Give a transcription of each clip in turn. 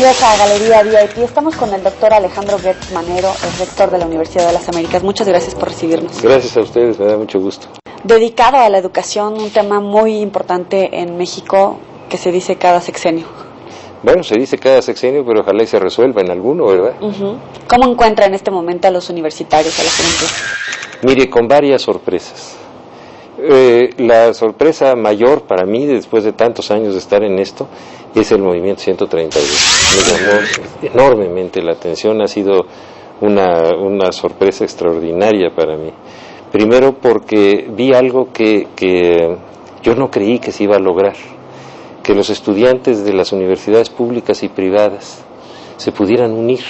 Bienvenidos a Galería VIP. Estamos con el doctor Alejandro Gertz Manero, el rector de la Universidad de las Américas. Muchas gracias por recibirnos. Gracias a ustedes, me da mucho gusto. Dedicado a la educación, un tema muy importante en México que se dice cada sexenio. Bueno, se dice cada sexenio, pero ojalá y se resuelva en alguno, ¿verdad? ¿Cómo encuentra en este momento a los universitarios, a la juventud? Mire, con varias sorpresas. La sorpresa mayor para mí, después de tantos años de estar en esto, es el movimiento 132. Me llamó enormemente la atención, ha sido una sorpresa extraordinaria para mí. Primero porque vi algo que yo no creí que se iba a lograr, que los estudiantes de las universidades públicas y privadas se pudieran unir,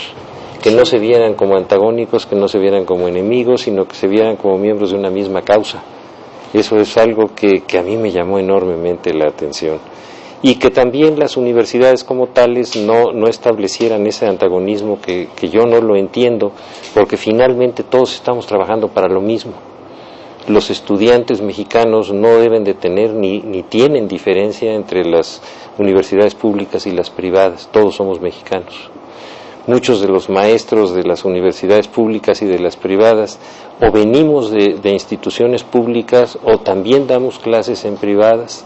que no se vieran como antagónicos, que no se vieran como enemigos, sino que se vieran como miembros de una misma causa. Eso es algo que a mí me llamó enormemente la atención. Y que también las universidades como tales no establecieran ese antagonismo que yo no lo entiendo, porque finalmente todos estamos trabajando para lo mismo. Los estudiantes mexicanos no deben de tener ni tienen diferencia entre las universidades públicas y las privadas, todos somos mexicanos. Muchos de los maestros de las universidades públicas y de las privadas o venimos de instituciones públicas o también damos clases en privadas.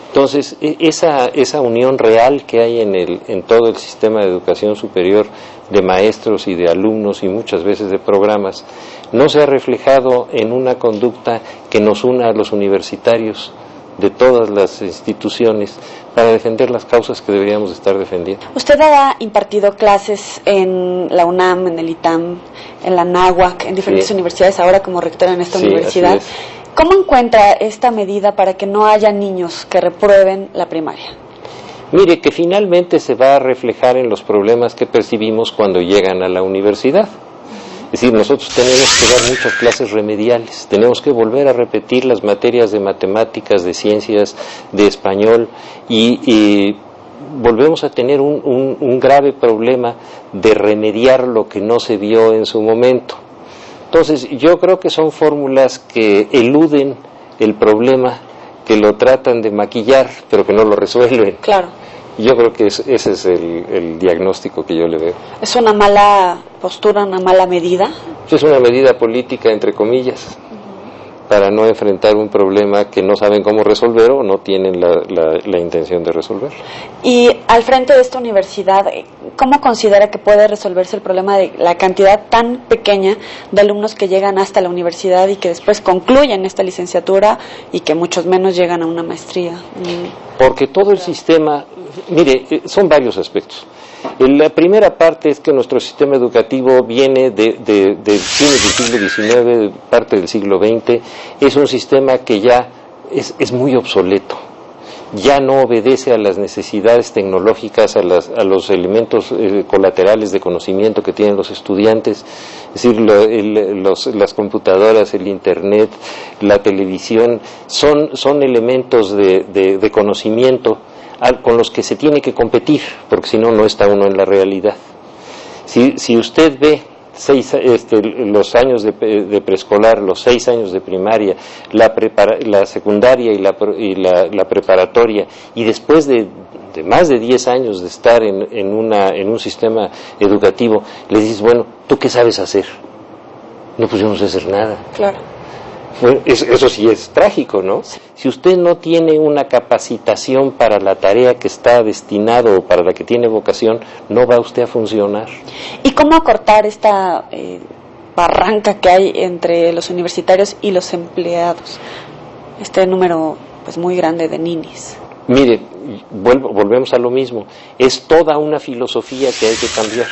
Entonces, esa unión real que hay en todo el sistema de educación superior de maestros y de alumnos y muchas veces de programas, no se ha reflejado en una conducta que nos una a los universitarios de todas las instituciones para defender las causas que deberíamos estar defendiendo. Usted ha impartido clases en la UNAM, en el ITAM, en la NAHUAC, en diferentes universidades, ahora como rectora en esta universidad. ¿Cómo encuentra esta medida para que no haya niños que reprueben la primaria? Mire, que finalmente se va a reflejar en los problemas que percibimos cuando llegan a la universidad. Es decir, nosotros tenemos que dar muchas clases remediales, tenemos que volver a repetir las materias de matemáticas, de ciencias, de español y volvemos a tener un grave problema de remediar lo que no se vio en su momento. Entonces, yo creo que son fórmulas que eluden el problema, que lo tratan de maquillar, pero que no lo resuelven. Claro. Yo creo que ese es el diagnóstico que yo le veo. ¿Es una mala postura, una mala medida? Es una medida política, entre comillas, para no enfrentar un problema que no saben cómo resolver o no tienen la intención de resolver. Y al frente de esta universidad, ¿cómo considera que puede resolverse el problema de la cantidad tan pequeña de alumnos que llegan hasta la universidad y que después concluyen esta licenciatura y que muchos menos llegan a una maestría? Porque todo el sistema, mire, son varios aspectos. La primera parte es que nuestro sistema educativo viene de fines del siglo XIX, parte del siglo XX, es un sistema que ya es muy obsoleto, ya no obedece a las necesidades tecnológicas, a los elementos colaterales de conocimiento que tienen los estudiantes, es decir, las computadoras, el internet, la televisión, son elementos de conocimiento con los que se tiene que competir, porque si no, no está uno en la realidad. Si usted ve los años de preescolar, los 6 años de primaria, la secundaria y la preparatoria, y después de más de 10 años de estar en un sistema educativo, le dices, bueno, ¿tú qué sabes hacer? No, pues yo no sé hacer nada. Claro. Bueno, eso sí es trágico, ¿no? Si usted no tiene una capacitación para la tarea que está destinado o para la que tiene vocación, no va usted a funcionar. ¿Y cómo acortar esta barranca que hay entre los universitarios y los empleados? Este número pues muy grande de ninis. Mire, volvemos a lo mismo. Es toda una filosofía que hay que cambiar.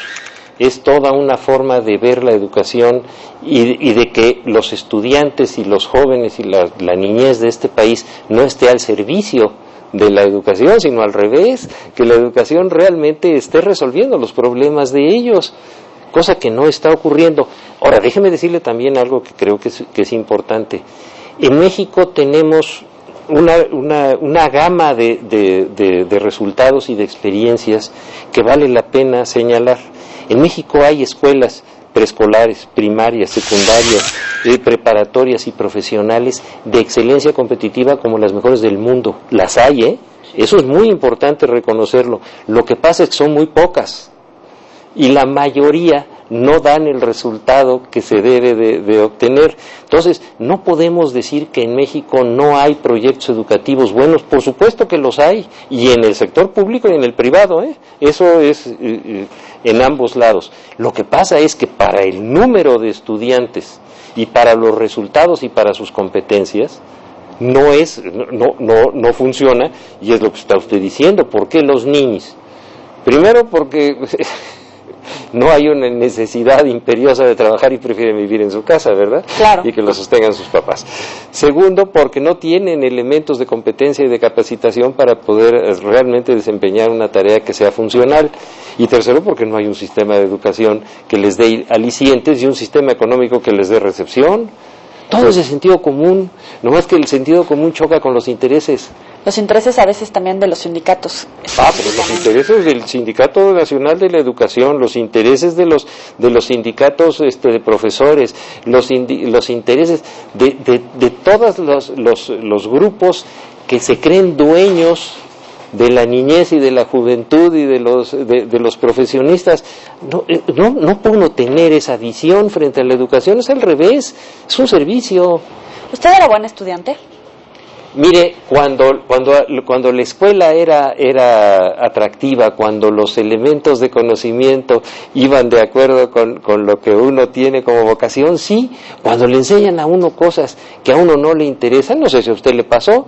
Es toda una forma de ver la educación y de que los estudiantes y los jóvenes y la niñez de este país no esté al servicio de la educación, sino al revés, que la educación realmente esté resolviendo los problemas de ellos, cosa que no está ocurriendo. Ahora, déjeme decirle también algo que creo que es importante. En México tenemos una gama de resultados y de experiencias que vale la pena señalar. En México hay escuelas preescolares, primarias, secundarias, preparatorias y profesionales de excelencia competitiva como las mejores del mundo. Las hay, Eso es muy importante reconocerlo. Lo que pasa es que son muy pocas y la mayoría no dan el resultado que se debe de obtener. Entonces, no podemos decir que en México no hay proyectos educativos buenos. Por supuesto que los hay, y en el sector público y en el privado, eso es en ambos lados. Lo que pasa es que para el número de estudiantes y para los resultados y para sus competencias, no funciona, y es lo que está usted diciendo. ¿Por qué los ninis? Primero porque no hay una necesidad imperiosa de trabajar y prefieren vivir en su casa, ¿verdad? Claro. Y que lo sostengan sus papás. Segundo, porque no tienen elementos de competencia y de capacitación para poder realmente desempeñar una tarea que sea funcional. Y tercero, porque no hay un sistema de educación que les dé alicientes y un sistema económico que les dé recepción. Todo es de sentido común, nomás que el sentido común choca con los intereses. Los intereses a veces también de los sindicatos. Pero los intereses del Sindicato Nacional de la Educación, los intereses de los sindicatos de profesores, los intereses de todos los grupos que se creen dueños de la niñez y de la juventud y de los profesionistas. No puedo tener esa visión frente a la educación, es al revés, es un servicio. ¿Usted era buen estudiante? Mire, cuando la escuela era atractiva, cuando los elementos de conocimiento iban de acuerdo con lo que uno tiene como vocación, sí. Cuando le enseñan a uno cosas que a uno no le interesan, no sé si a usted le pasó,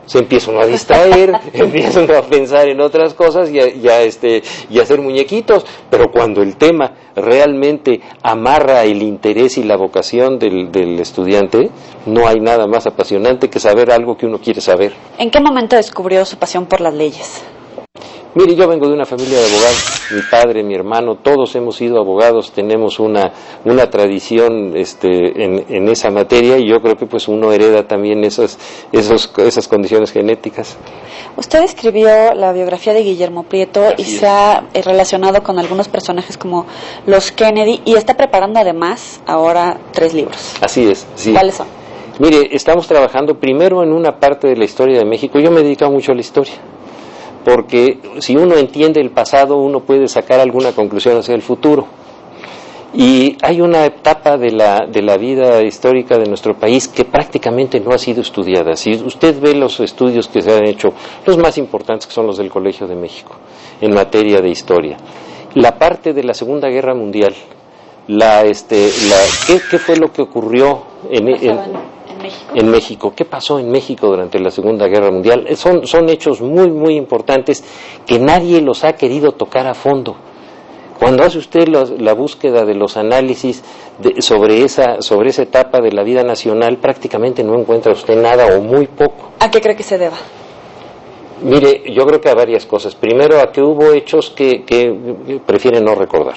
se empieza uno a distraer, empieza uno a pensar en otras cosas y a hacer muñequitos, pero cuando el tema realmente amarra el interés y la vocación del estudiante, no hay nada más apasionante que saber algo que uno quiere saber. ¿En qué momento descubrió su pasión por las leyes? Mire, yo vengo de una familia de abogados, mi padre, mi hermano, todos hemos sido abogados, tenemos una tradición en esa materia, y yo creo que pues uno hereda también esas condiciones genéticas. Usted escribió la biografía de Guillermo Prieto y se ha relacionado con algunos personajes como los Kennedy, y está preparando además ahora 3 libros. Así es, sí. ¿Cuáles son? Mire, estamos trabajando primero en una parte de la historia de México. Yo me he dedicado mucho a la historia, porque si uno entiende el pasado, uno puede sacar alguna conclusión hacia el futuro. Y hay una etapa de la vida histórica de nuestro país que prácticamente no ha sido estudiada. Si usted ve los estudios que se han hecho, los más importantes, que son los del Colegio de México, en materia de historia, la parte de la Segunda Guerra Mundial, ¿qué fue lo que ocurrió en México? ¿Qué pasó en México durante la Segunda Guerra Mundial? Son hechos muy, muy importantes que nadie los ha querido tocar a fondo. Cuando hace usted la búsqueda de los análisis sobre esa etapa de la vida nacional, prácticamente no encuentra usted nada o muy poco. ¿A qué cree que se deba? Mire, yo creo que a varias cosas. Primero, a que hubo hechos que prefieren no recordar.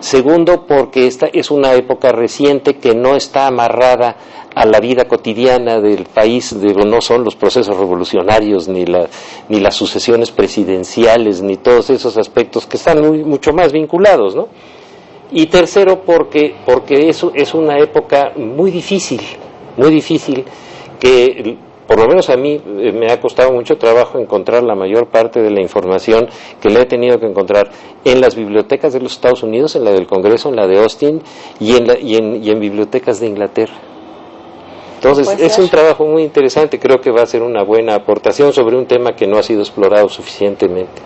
Segundo, porque esta es una época reciente que no está amarrada a la vida cotidiana del país, no son los procesos revolucionarios, ni las sucesiones presidenciales, ni todos esos aspectos que están mucho más vinculados, ¿no? Y tercero, porque eso es una época muy difícil, que por lo menos a mí me ha costado mucho trabajo encontrar la mayor parte de la información que le he tenido que encontrar en las bibliotecas de los Estados Unidos, en la del Congreso, en la de Austin y en bibliotecas de Inglaterra. Entonces, es un trabajo muy interesante, creo que va a ser una buena aportación sobre un tema que no ha sido explorado suficientemente.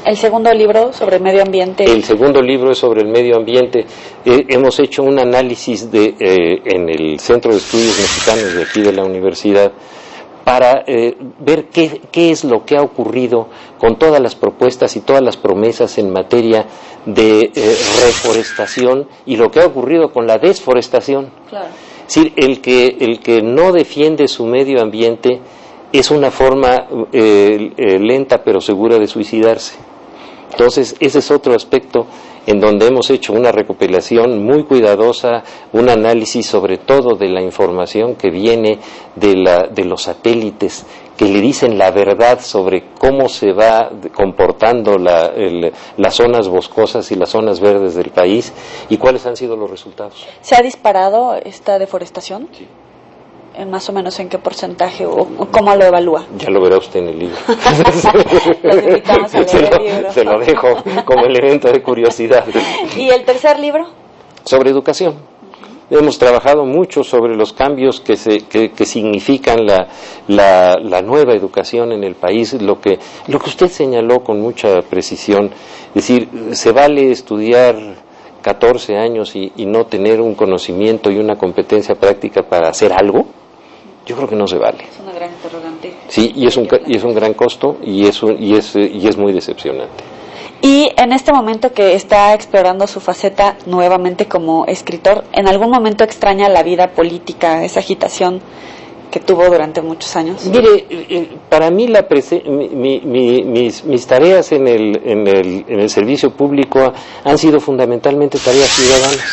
¿El segundo libro sobre medio ambiente? El segundo libro es sobre el medio ambiente. Hemos hecho un análisis en el Centro de Estudios Mexicanos de aquí de la universidad para ver qué es lo que ha ocurrido con todas las propuestas y todas las promesas en materia de reforestación y lo que ha ocurrido con la desforestación. Claro. Es decir, el que no defiende su medio ambiente es una forma lenta pero segura de suicidarse. Entonces, ese es otro aspecto en donde hemos hecho una recopilación muy cuidadosa, un análisis sobre todo de la información que viene de los satélites, que le dicen la verdad sobre cómo se va comportando las zonas boscosas y las zonas verdes del país y cuáles han sido los resultados. ¿Se ha disparado esta deforestación? Sí. en más o menos en qué porcentaje o cómo lo evalúa? Ya lo verá usted en el libro. Los invitamos a leer el libro. Se lo dejo como elemento de curiosidad. ¿Y el tercer libro? Sobre educación. Hemos trabajado mucho sobre los cambios que significan la nueva educación en el país, lo que usted señaló con mucha precisión. Es decir, se vale estudiar 14 años y no tener un conocimiento y una competencia práctica para hacer algo. Yo creo que no se vale. Es una gran interrogante. Sí, y es un gran costo y es muy decepcionante. Y en este momento que está explorando su faceta nuevamente como escritor, ¿en algún momento extraña la vida política, esa agitación que tuvo durante muchos años? Mire, para mí mis tareas en el servicio público han sido fundamentalmente tareas ciudadanas.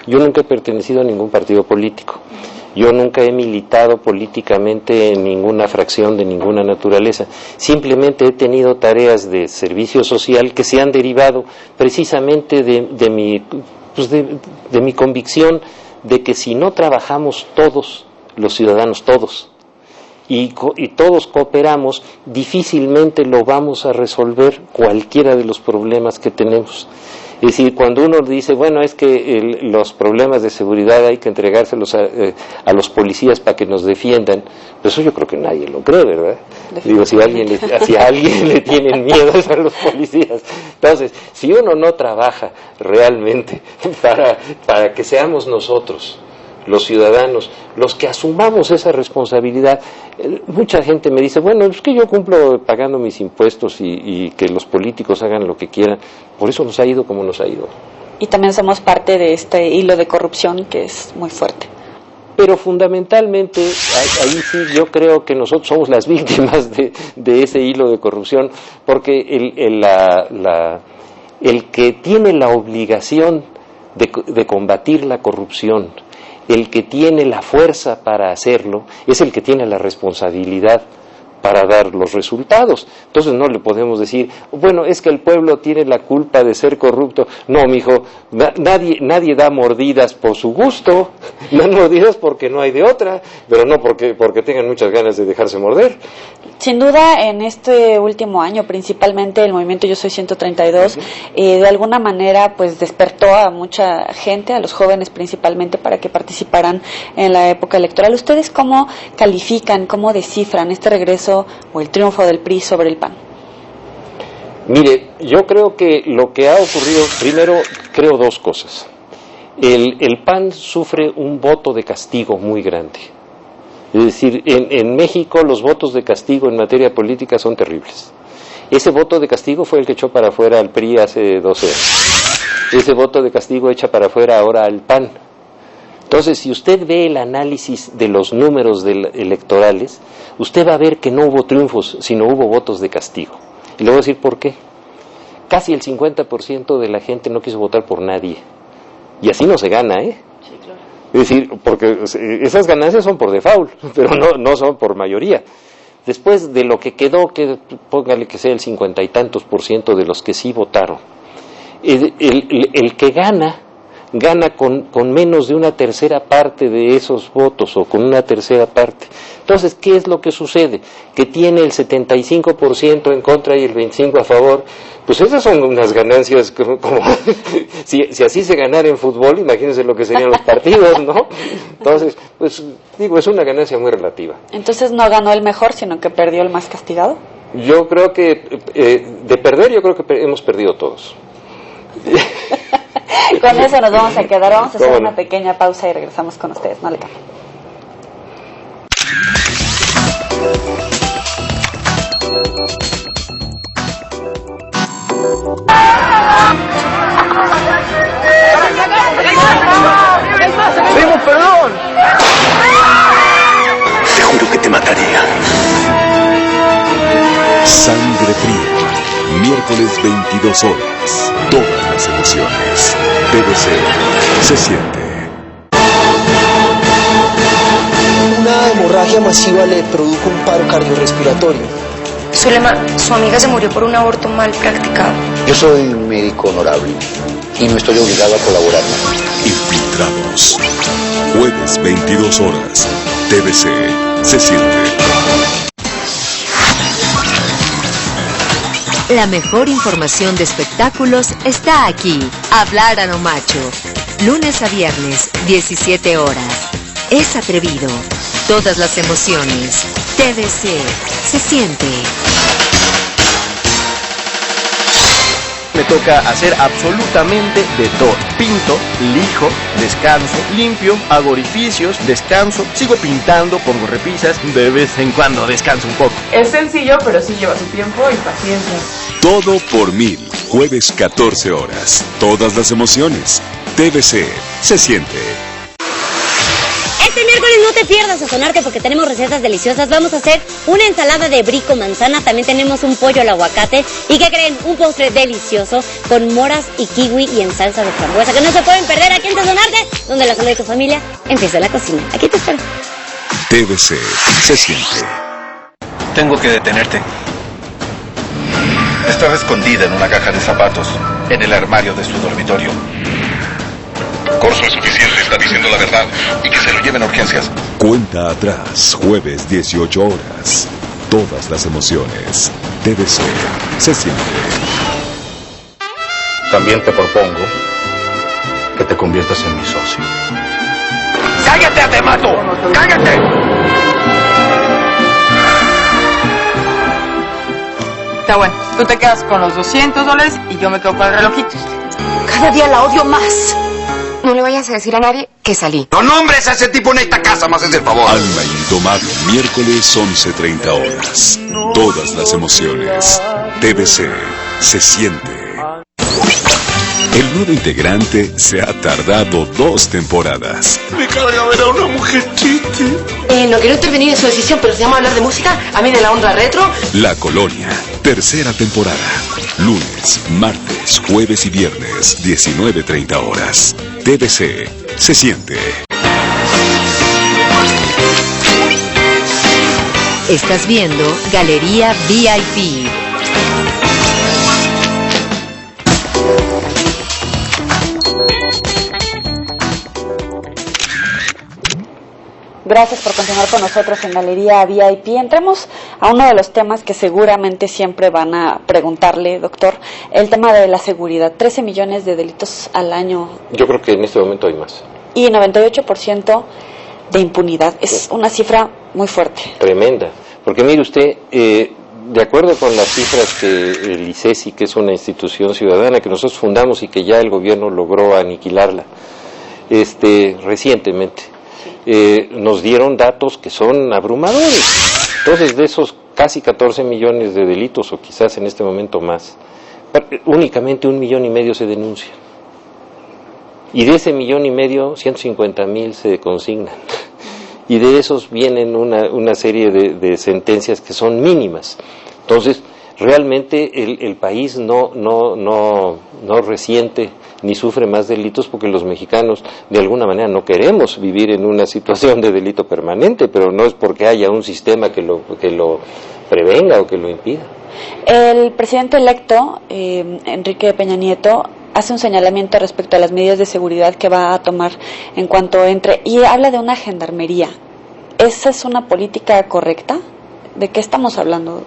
Yo nunca he pertenecido a ningún partido político. Yo nunca he militado políticamente en ninguna fracción de ninguna naturaleza. Simplemente he tenido tareas de servicio social que se han derivado precisamente de mi convicción de que si no trabajamos todos, los ciudadanos todos, y todos cooperamos, difícilmente lo vamos a resolver cualquiera de los problemas que tenemos. Es decir, cuando uno dice, bueno, es que los problemas de seguridad hay que entregárselos a los policías para que nos defiendan, pues eso yo creo que nadie lo cree, ¿verdad? Digo, si a alguien le tienen miedo es a los policías. Entonces, si uno no trabaja realmente para que seamos nosotros, los ciudadanos, los que asumamos esa responsabilidad. Mucha gente me dice, bueno, es que yo cumplo pagando mis impuestos y que los políticos hagan lo que quieran. Por eso nos ha ido como nos ha ido. Y también somos parte de este hilo de corrupción que es muy fuerte. Pero fundamentalmente, ahí sí yo creo que nosotros somos las víctimas de ese hilo de corrupción, porque el que tiene la obligación de combatir la corrupción, el que tiene la fuerza para hacerlo, es el que tiene la responsabilidad para dar los resultados. Entonces no le podemos decir, bueno, es que el pueblo tiene la culpa de ser corrupto. No, mijo, nadie da mordidas por su gusto, dan mordidas porque no hay de otra, pero no porque tengan muchas ganas de dejarse morder. Sin duda, en este último año, principalmente el movimiento Yo Soy 132, de alguna manera pues despertó a mucha gente, a los jóvenes principalmente, para que participaran en la época electoral. ¿Ustedes cómo califican, cómo descifran este regreso o el triunfo del PRI sobre el PAN? Mire, yo creo que lo que ha ocurrido, primero, creo dos cosas. El PAN sufre un voto de castigo muy grande. Es decir, en México los votos de castigo en materia política son terribles. Ese voto de castigo fue el que echó para afuera al PRI hace 12 años. Ese voto de castigo echa para afuera ahora al PAN. Entonces, si usted ve el análisis de los números electorales, usted va a ver que no hubo triunfos, sino hubo votos de castigo. Y le voy a decir por qué. Casi el 50% de la gente no quiso votar por nadie. Y así no se gana, ¿eh? Sí, claro. Es decir, porque esas ganancias son por default, pero no son por mayoría. Después de lo que quedó, que póngale que sea el 50 y tantos % de los que sí votaron, el que gana con menos de una tercera parte de esos votos o con una tercera parte. Entonces, ¿qué es lo que sucede? Que tiene el 75% en contra y el 25% a favor. Pues esas son unas ganancias como si así se ganara en fútbol, imagínense lo que serían los partidos, ¿no? Entonces, pues digo, es una ganancia muy relativa. Entonces no ganó el mejor, sino que perdió el más castigado. Yo creo que de perder, yo creo que hemos perdido todos. Con eso nos vamos a quedar, vamos a hacer una pequeña pausa y regresamos con ustedes, no le cambien. ¡Primo, perdón! Te juro que te mataría. Sangre Fría, miércoles 22 horas. Todas las emociones. TVC se siente. Una hemorragia masiva le produjo un paro cardiorrespiratorio. Zulema, su amiga se murió por un aborto mal practicado. Yo soy un médico honorable y no estoy obligado a colaborar. Infiltrados. Jueves 22 horas. TVC se siente. La mejor información de espectáculos está aquí. Hablar a lo macho. Lunes a viernes, 17 horas. Es atrevido. Todas las emociones. TVC se siente. Me toca hacer absolutamente de todo. Pinto, lijo, descanso, limpio, hago orificios, descanso, sigo pintando, pongo repisas, de vez en cuando descanso un poco. Es sencillo, pero sí lleva su tiempo y paciencia. Todo por 1000, jueves 14 horas. Todas las emociones. TVC se siente. Este miércoles no te pierdas Sazonarte porque tenemos recetas deliciosas. Vamos a hacer una ensalada de brico manzana, también tenemos un pollo al aguacate y ¿qué creen? Un postre delicioso con moras y kiwi y en salsa de frambuesa que no se pueden perder aquí en Sazonarte, donde la salud de tu familia empieza en la cocina. Aquí te espero. TVC se siente. Tengo que detenerte. Estaba escondida en una caja de zapatos, en el armario de su dormitorio. Corso es suficiente, está diciendo la verdad. Y que se lo lleven a urgencias. Cuenta atrás, jueves 18 horas. Todas las emociones. TVC se siente. También te propongo que te conviertas en mi socio. ¡Cállate, te mato! ¡Cállate! Está bueno, tú te quedas con los $200 y yo me quedo con el relojito. Cada día la odio más. No le vayas a decir a nadie que salí. No nombres a ese tipo en esta casa, más es el favor. Alma Indomable, miércoles 11:30 horas. Todas las emociones. TVC se siente. El nuevo integrante se ha tardado 2 temporadas. Me carga ver a una mujer chiste. No quiero intervenir en su decisión, pero si vamos a hablar de música, a mí de la onda retro. La Colonia, tercera temporada. Lunes, martes, jueves y viernes, 19:30 horas. TVC se siente. Estás viendo Galería VIP. Gracias por continuar con nosotros en Galería VIP. Entremos a uno de los temas que seguramente siempre van a preguntarle, doctor, el tema de la seguridad. 13 millones de delitos al año. Yo creo que en este momento hay más. Y 98% de impunidad. Es una cifra muy fuerte. Tremenda. Porque mire usted, de acuerdo con las cifras que el ICESI, que es una institución ciudadana que nosotros fundamos y que ya el gobierno logró aniquilarla recientemente, nos dieron datos que son abrumadores. Entonces, de esos casi 14 millones de delitos, o quizás en este momento más, únicamente 1,5 millones se denuncian. Y de ese 1,5 millones, 150,000 se consignan. Y de esos vienen una serie de sentencias que son mínimas. Entonces, realmente el país no resiente ni sufre más delitos porque los mexicanos de alguna manera no queremos vivir en una situación de delito permanente, pero no es porque haya un sistema que lo prevenga o que lo impida. El presidente electo, Enrique Peña Nieto, hace un señalamiento respecto a las medidas de seguridad que va a tomar en cuanto entre, y habla de una gendarmería. ¿Esa es una política correcta? ¿De qué estamos hablando?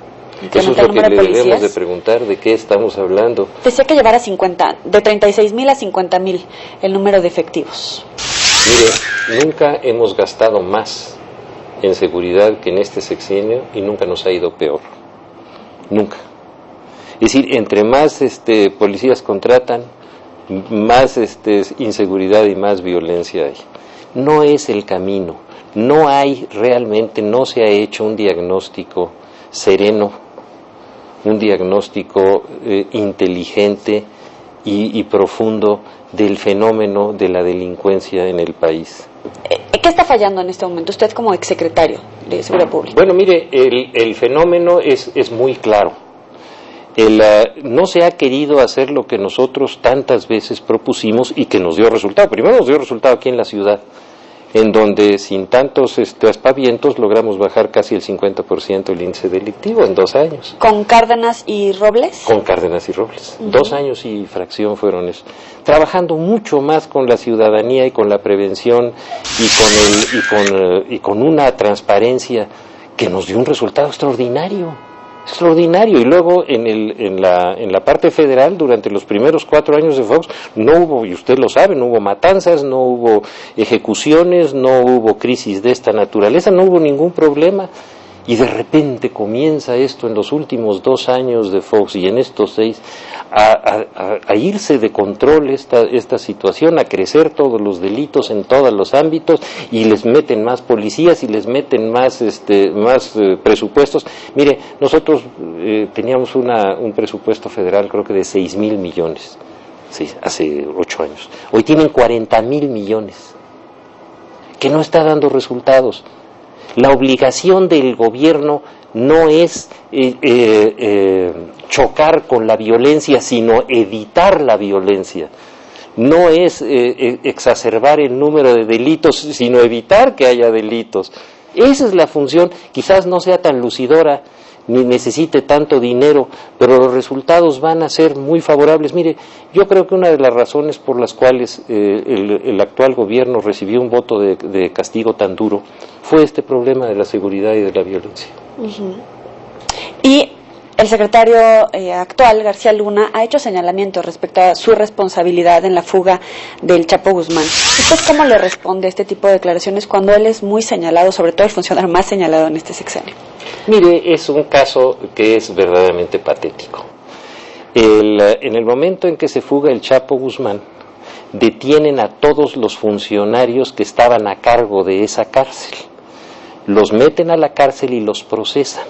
Eso es lo que le debemos de preguntar, ¿de qué estamos hablando? Decía que llevar a 50, de 36,000 a 50,000 el número de efectivos. Mire, nunca hemos gastado más en seguridad que en este sexenio y nunca nos ha ido peor. Nunca. Es decir, entre más policías contratan, más inseguridad y más violencia hay. No es el camino. No hay realmente, no se ha hecho un diagnóstico sereno, un diagnóstico inteligente y profundo del fenómeno de la delincuencia en el país. ¿Qué está fallando en este momento usted como exsecretario de Seguridad Pública? Bueno, mire, el fenómeno es muy claro. No se ha querido hacer lo que nosotros tantas veces propusimos y que nos dio resultado. Primero nos dio resultado aquí en la ciudad, en donde sin tantos aspavientos logramos bajar casi el 50% el índice delictivo en 2 años. ¿Con Cárdenas y Robles? Con Cárdenas y Robles. 2 años y fracción fueron eso. Trabajando mucho más con la ciudadanía y con la prevención y con una transparencia que nos dio un resultado extraordinario. Y luego en la parte federal, durante los primeros 4 años de Fox, no hubo, y usted lo sabe, no hubo matanzas, no hubo ejecuciones, no hubo crisis de esta naturaleza, no hubo ningún problema. Y de repente comienza esto en los últimos 2 años de Fox y en estos 6 a irse de control esta situación, a crecer todos los delitos en todos los ámbitos, y les meten más policías y les meten más presupuestos. Mire, nosotros teníamos un presupuesto federal creo que de 6,000 millones, sí, hace 8 años. Hoy tienen 40,000 millones, que no está dando resultados. La obligación del gobierno no es chocar con la violencia, sino evitar la violencia. No es exacerbar el número de delitos, sino evitar que haya delitos. Esa es la función. Quizás no sea tan lucidora, ni necesite tanto dinero, pero los resultados van a ser muy favorables. Mire, yo creo que una de las razones por las cuales el actual gobierno recibió un voto de castigo tan duro fue este problema de la seguridad y de la violencia. Y el secretario actual, García Luna, ha hecho señalamientos respecto a su responsabilidad en la fuga del Chapo Guzmán. ¿Usted cómo le responde a este tipo de declaraciones cuando él es muy señalado, sobre todo el funcionario más señalado en este sexenio? Mire, es un caso que es verdaderamente patético. En el momento en que se fuga el Chapo Guzmán, detienen a todos los funcionarios que estaban a cargo de esa cárcel. Los meten a la cárcel y los procesan.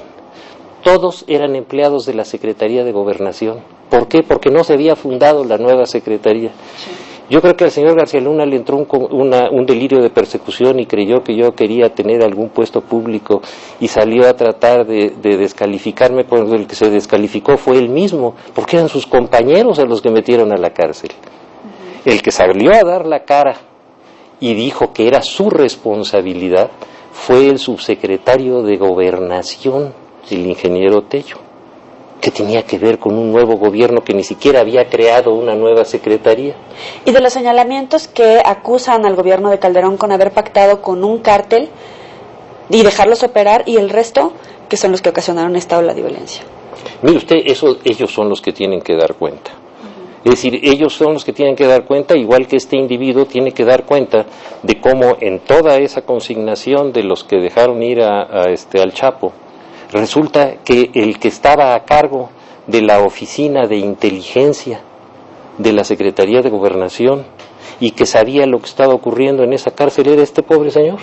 Todos eran empleados de la Secretaría de Gobernación. ¿Por qué? Porque no se había fundado la nueva Secretaría. Sí. Yo creo que al señor García Luna le entró un delirio de persecución y creyó que yo quería tener algún puesto público y salió a tratar de descalificarme, cuando el que se descalificó fue él mismo, porque eran sus compañeros a los que metieron a la cárcel. El que salió a dar la cara y dijo que era su responsabilidad fue el subsecretario de Gobernación, el ingeniero Tello, que tenía que ver con un nuevo gobierno que ni siquiera había creado una nueva secretaría. Y de los señalamientos que acusan al gobierno de Calderón con haber pactado con un cártel y dejarlos operar, y el resto, que son los que ocasionaron esta ola de violencia. Mire usted, ellos son los que tienen que dar cuenta. Es decir, ellos son los que tienen que dar cuenta, igual que este individuo tiene que dar cuenta de cómo en toda esa consignación de los que dejaron ir al Chapo, resulta que el que estaba a cargo de la oficina de inteligencia de la Secretaría de Gobernación y que sabía lo que estaba ocurriendo en esa cárcel era este pobre señor.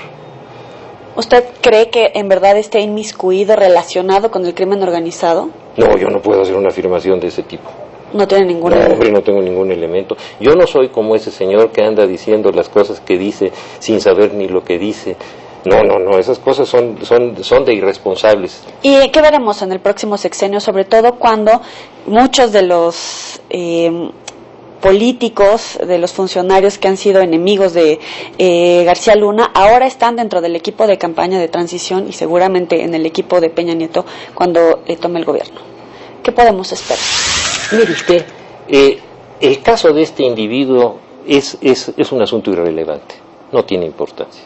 ¿Usted cree que en verdad esté inmiscuido, relacionado con el crimen organizado? No, yo no puedo hacer una afirmación de ese tipo. No tiene ningún elemento. Hombre, no tengo ningún elemento. Yo no soy como ese señor que anda diciendo las cosas que dice sin saber ni lo que dice. No, esas cosas son de irresponsables. ¿Y qué veremos en el próximo sexenio, sobre todo cuando muchos de los políticos, de los funcionarios que han sido enemigos de García Luna, ahora están dentro del equipo de campaña de transición y seguramente en el equipo de Peña Nieto cuando tome el gobierno? ¿Qué podemos esperar? Mire usted, el caso de este individuo es un asunto irrelevante, no tiene importancia.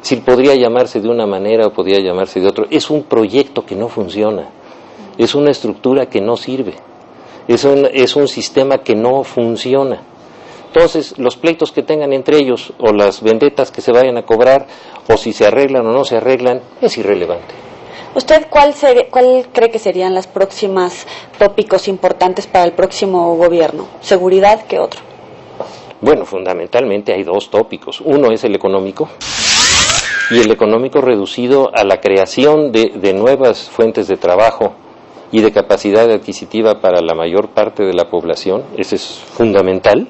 Si podría llamarse de una manera o podría llamarse de otra, es un proyecto que no funciona, es una estructura que no sirve, es un sistema que no funciona. Entonces, los pleitos que tengan entre ellos o las vendetas que se vayan a cobrar o si se arreglan o no se arreglan, es irrelevante. ¿Usted cuál cree que serían las próximas tópicos importantes para el próximo gobierno? ¿Seguridad? ¿Qué otro? Bueno, fundamentalmente hay 2 tópicos. Uno es el económico, y el económico reducido a la creación de nuevas fuentes de trabajo y de capacidad adquisitiva para la mayor parte de la población. Ese es fundamental.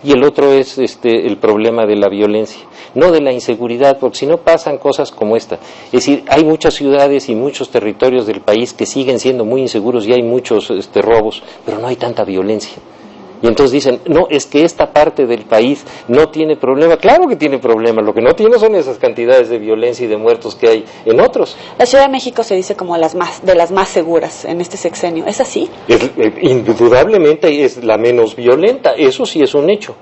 Y el otro es el problema de la violencia, no de la inseguridad, porque si no pasan cosas como esta. Es decir, hay muchas ciudades y muchos territorios del país que siguen siendo muy inseguros y hay muchos robos, pero no hay tanta violencia. Y entonces dicen, no, es que esta parte del país no tiene problema. Claro que tiene problema, lo que no tiene son esas cantidades de violencia y de muertos que hay en otros. La Ciudad de México se dice como de las más seguras en este sexenio, ¿es así? Indudablemente es la menos violenta, eso sí es un hecho.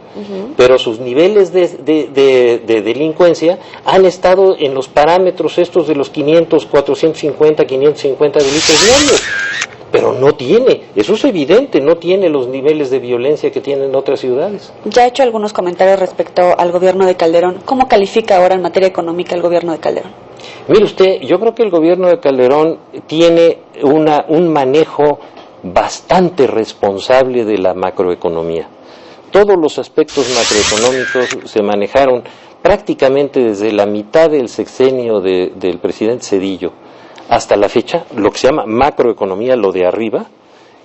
Pero sus niveles de delincuencia han estado en los parámetros estos de los 500, 450, 550 delitos diarios. Pero no tiene, eso es evidente, no tiene los niveles de violencia que tienen otras ciudades. Ya he hecho algunos comentarios respecto al gobierno de Calderón. ¿Cómo califica ahora en materia económica el gobierno de Calderón? Mire usted, yo creo que el gobierno de Calderón tiene un manejo bastante responsable de la macroeconomía. Todos los aspectos macroeconómicos se manejaron prácticamente desde la mitad del sexenio del presidente Zedillo hasta la fecha, lo que se llama macroeconomía, lo de arriba,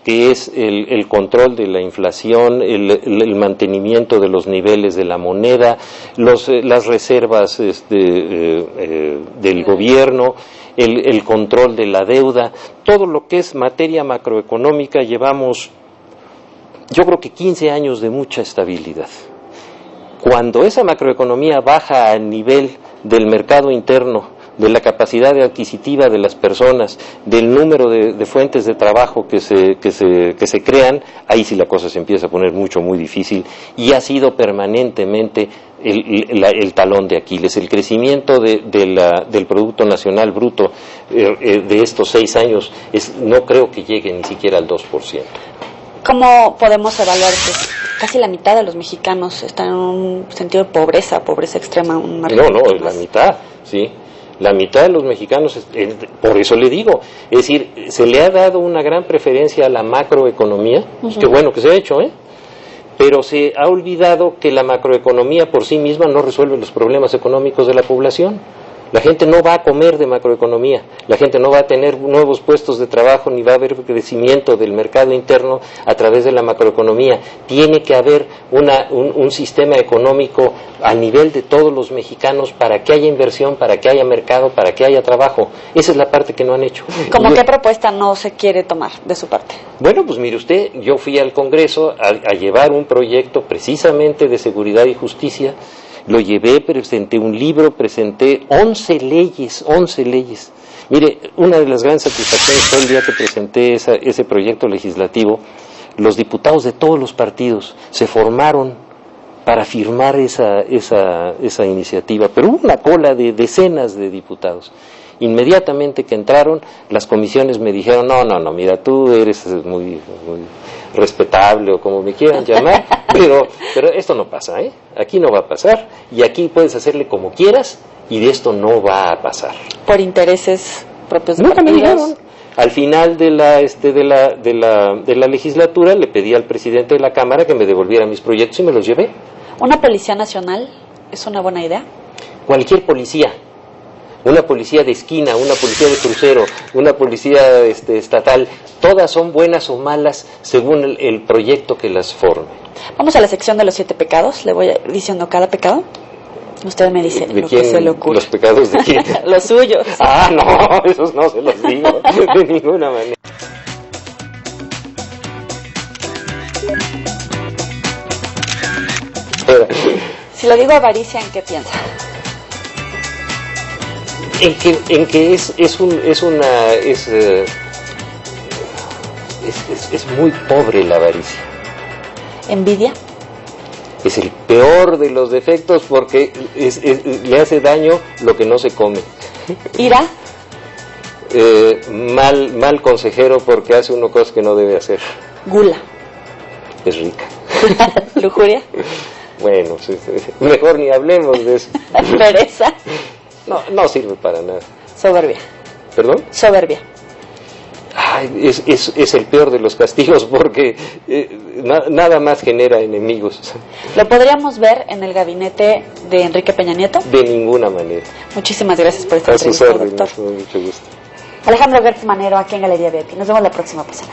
que es el control de la inflación, el mantenimiento de los niveles de la moneda, las reservas del gobierno, el control de la deuda, todo lo que es materia macroeconómica llevamos, yo creo que 15 años de mucha estabilidad. Cuando esa macroeconomía baja al nivel del mercado interno, de la capacidad adquisitiva de las personas, del número de fuentes de trabajo que se crean, ahí sí la cosa se empieza a poner muy difícil, y ha sido permanentemente el talón de Aquiles. El crecimiento del Producto Nacional Bruto de estos 6 años no creo que llegue ni siquiera al 2%. ¿Cómo podemos evaluar que casi la mitad de los mexicanos están en un sentido de pobreza extrema? La mitad, sí. La mitad de los mexicanos, por eso le digo, es decir, se le ha dado una gran preferencia a la macroeconomía, que bueno que se ha hecho, pero se ha olvidado que la macroeconomía por sí misma no resuelve los problemas económicos de la población. La gente no va a comer de macroeconomía, la gente no va a tener nuevos puestos de trabajo, ni va a haber crecimiento del mercado interno a través de la macroeconomía. Tiene que haber un sistema económico a nivel de todos los mexicanos para que haya inversión, para que haya mercado, para que haya trabajo. Esa es la parte que no han hecho. ¿Cómo qué propuesta no se quiere tomar de su parte? Bueno, pues mire usted, yo fui al Congreso a llevar un proyecto precisamente de seguridad y justicia. Lo llevé, presenté un libro, presenté 11 leyes. Mire, una de las grandes satisfacciones fue el día que presenté ese proyecto legislativo. Los diputados de todos los partidos se formaron para firmar esa iniciativa, pero hubo una cola de decenas de diputados. Inmediatamente que entraron, las comisiones me dijeron, no, mira, tú eres muy respetable o como me quieran llamar, pero esto no pasa, aquí no va a pasar, y aquí puedes hacerle como quieras, y de esto no va a pasar. ¿Por intereses propios de Nunca partidos? Me dijeron. Al final de la legislatura le pedí al presidente de la Cámara que me devolviera mis proyectos y me los llevé. ¿Una policía nacional es una buena idea? Cualquier policía. Una policía de esquina, una policía de crucero, una policía estatal, todas son buenas o malas según el proyecto que las forme. Vamos a la sección de los 7 pecados, le voy diciendo cada pecado. Usted me dice ¿De lo quién? que se le ocurre. ¿Los pecados de quién? Los suyos. Ah, no, esos no se los digo de ninguna manera. Si le digo avaricia, ¿en qué piensa? En que es muy pobre la avaricia. ¿Envidia? Es el peor de los defectos porque le hace daño lo que no se come. ¿Ira? Mal consejero porque hace uno cosas que no debe hacer. ¿Gula? Es rica. ¿Lujuria? Bueno, mejor ni hablemos de eso. ¿Pereza? No sirve para nada. ¿Soberbia? ¿Perdón? Soberbia. Ay, es el peor de los castigos porque nada más genera enemigos. ¿Lo podríamos ver en el gabinete de Enrique Peña Nieto? De ninguna manera. Muchísimas gracias por esta entrevista, doctor. Con mucho gusto. Alejandro Gertz Manero, aquí en Galería VIP. Nos vemos la próxima, pues.